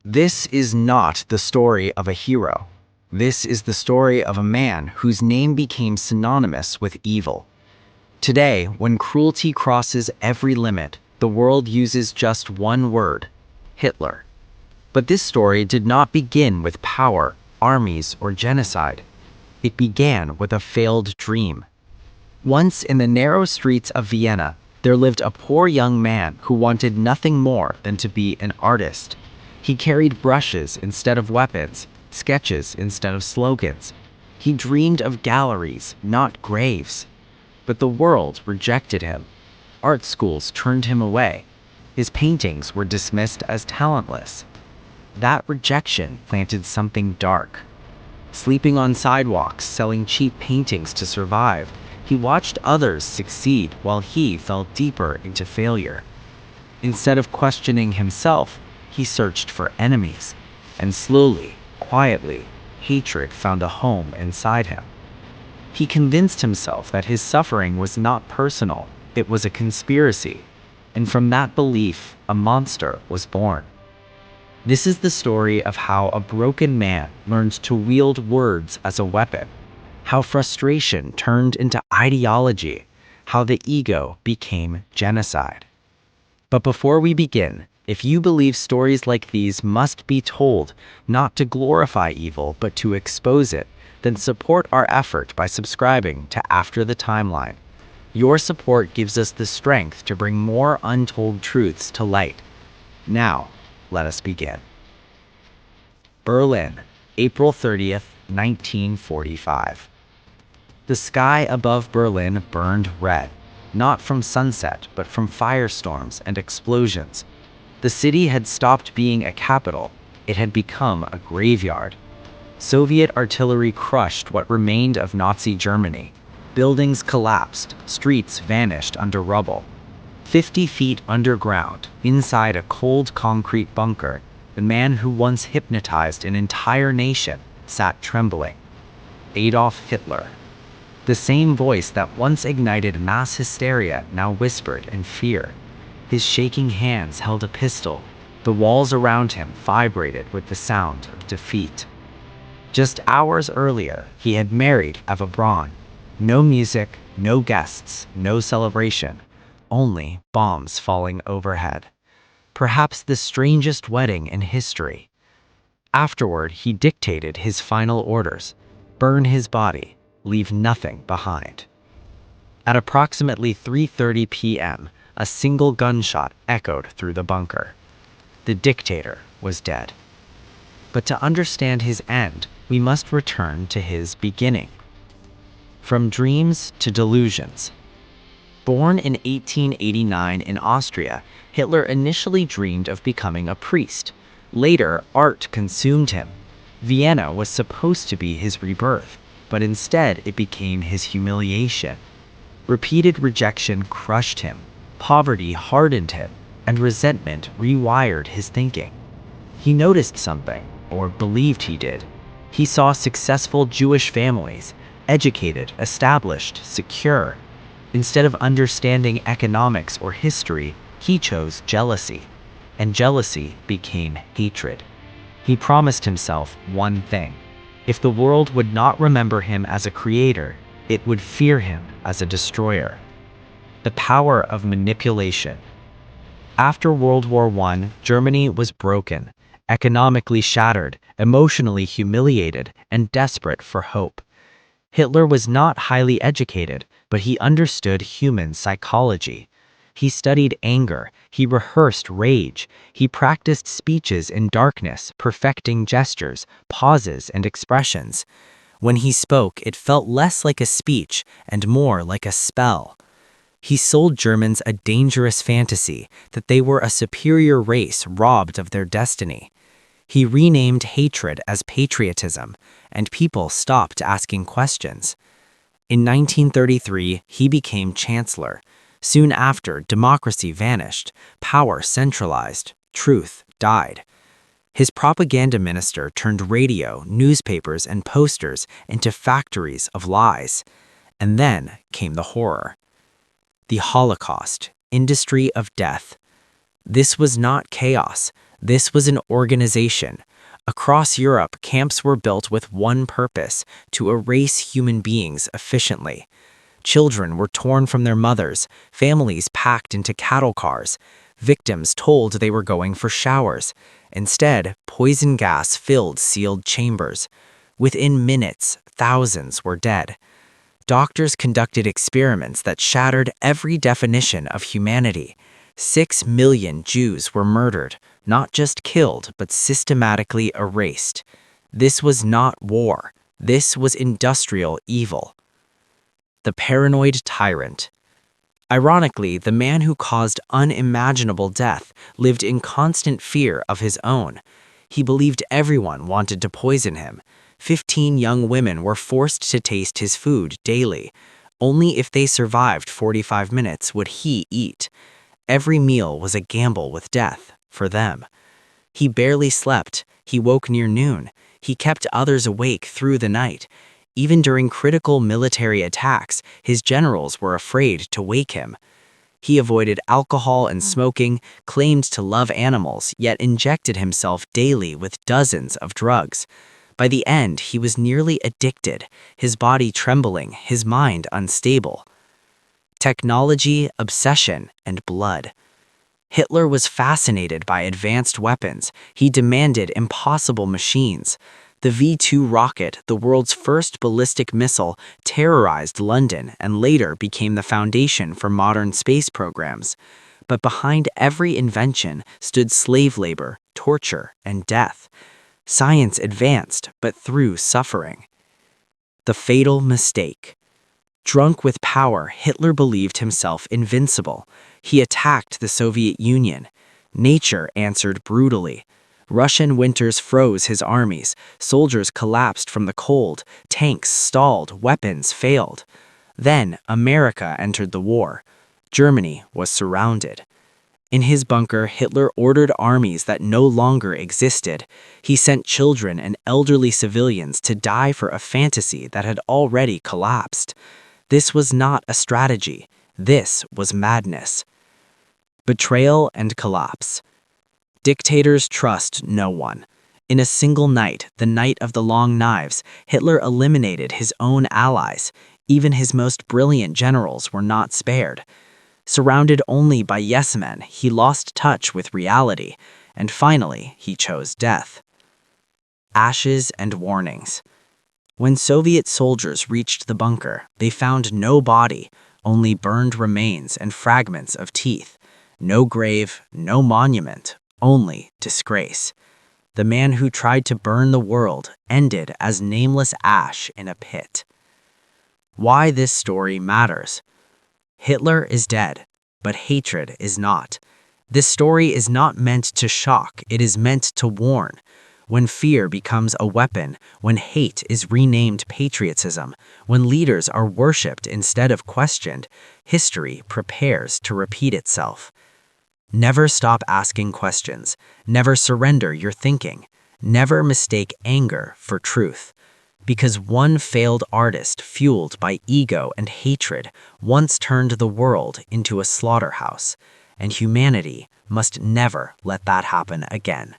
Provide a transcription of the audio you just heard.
This is not the story of a hero. This is the story of a man whose name became synonymous with evil. Today, when cruelty crosses every limit, the world uses just one word: Hitler. But this story did not begin with power, armies, or genocide. It began with a failed dream. Once in the narrow streets of Vienna, there lived a poor young man who wanted nothing more than to be an artist. He carried brushes instead of weapons, sketches instead of slogans. He dreamed of galleries, not graves. But the world rejected him. Art schools turned him away. His paintings were dismissed as talentless. That rejection planted something dark. Sleeping on sidewalks, selling cheap paintings to survive, he watched others succeed while he fell deeper into failure. Instead of questioning himself, he searched for enemies, and slowly, quietly, hatred found a home inside him. He convinced himself that his suffering was not personal, it was a conspiracy, and from that belief, a monster was born. This is the story of how a broken man learned to wield words as a weapon, how frustration turned into ideology, how the ego became genocide. But before we begin, if you believe stories like these must be told, not to glorify evil but to expose it, then support our effort by subscribing to After the Timeline. Your support gives us the strength to bring more untold truths to light. Now, let us begin. Berlin, April 30th, 1945. The sky above Berlin burned red, not from sunset but from firestorms and explosions. The city had stopped being a capital, it had become a graveyard. Soviet artillery crushed what remained of Nazi Germany. Buildings collapsed, streets vanished under rubble. 50 feet underground, inside a cold concrete bunker, the man who once hypnotized an entire nation sat trembling. Adolf Hitler. The same voice that once ignited mass hysteria now whispered in fear. His shaking hands held a pistol. The walls around him vibrated with the sound of defeat. Just hours earlier, he had married Eva Braun. No music, no guests, no celebration, only bombs falling overhead. Perhaps the strangest wedding in history. Afterward, he dictated his final orders: burn his body, leave nothing behind. At approximately 3:30 p.m., a single gunshot echoed through the bunker. The dictator was dead. But to understand his end, we must return to his beginning. From dreams to delusions. Born in 1889 in Austria, Hitler initially dreamed of becoming a priest. Later, art consumed him. Vienna was supposed to be his rebirth, but instead it became his humiliation. Repeated rejection crushed him, poverty hardened him, and resentment rewired his thinking. He noticed something, or believed he did. He saw successful Jewish families, educated, established, secure. Instead of understanding economics or history, he chose jealousy, and jealousy became hatred. He promised himself one thing: if the world would not remember him as a creator, it would fear him as a destroyer. The power of manipulation. After World War I, Germany was broken, economically shattered, emotionally humiliated, and desperate for hope. Hitler was not highly educated, but he understood human psychology. He studied anger, he rehearsed rage, he practiced speeches in darkness, perfecting gestures, pauses, and expressions. When he spoke, it felt less like a speech and more like a spell. He sold Germans a dangerous fantasy that they were a superior race robbed of their destiny. He renamed hatred as patriotism, and people stopped asking questions. In 1933, he became chancellor. Soon after, democracy vanished, power centralized, truth died. His propaganda minister turned radio, newspapers, and posters into factories of lies. And then came the horror. The Holocaust, industry of death. This was not chaos. This was an organization. Across Europe, camps were built with one purpose: to erase human beings efficiently. Children were torn from their mothers, families packed into cattle cars, victims told they were going for showers. Instead, poison gas filled sealed chambers. Within minutes, thousands were dead. Doctors conducted experiments that shattered every definition of humanity. 6 million Jews were murdered, not just killed, but systematically erased. This was not war. This was industrial evil. The paranoid tyrant. Ironically, the man who caused unimaginable death lived in constant fear of his own. He believed everyone wanted to poison him. 15 young women were forced to taste his food daily. Only if they survived 45 minutes would he eat. Every meal was a gamble with death, for them. He barely slept. He woke near noon. He kept others awake through the night. Even during critical military attacks, his generals were afraid to wake him. He avoided alcohol and smoking, claimed to love animals, yet injected himself daily with dozens of drugs. By the end, he was nearly addicted, his body trembling, his mind unstable. Technology, obsession, and blood. Hitler was fascinated by advanced weapons. He demanded impossible machines. The V-2 rocket, the world's first ballistic missile, terrorized London and later became the foundation for modern space programs. But behind every invention stood slave labor, torture, and death. Science advanced, but through suffering. The fatal mistake. Drunk with power, Hitler believed himself invincible. He attacked the Soviet Union. Nature answered brutally. Russian winters froze his armies. Soldiers collapsed from the cold. Tanks stalled. Weapons failed. Then America entered the war. Germany was surrounded. In his bunker, Hitler ordered armies that no longer existed. He sent children and elderly civilians to die for a fantasy that had already collapsed. This was not a strategy. This was madness. Betrayal and collapse. Dictators trust no one. In a single night, the night of the long knives, Hitler eliminated his own allies. Even his most brilliant generals were not spared. Surrounded only by yes-men, he lost touch with reality, and finally, he chose death. Ashes and warnings. When Soviet soldiers reached the bunker, they found no body, only burned remains and fragments of teeth. No grave, no monument, only disgrace. The man who tried to burn the world ended as nameless ash in a pit. Why this story matters. Hitler is dead, but hatred is not. This story is not meant to shock, it is meant to warn. When fear becomes a weapon, when hate is renamed patriotism, when leaders are worshipped instead of questioned, history prepares to repeat itself. Never stop asking questions. Never surrender your thinking. Never mistake anger for truth. Because one failed artist fueled by ego and hatred once turned the world into a slaughterhouse, and humanity must never let that happen again.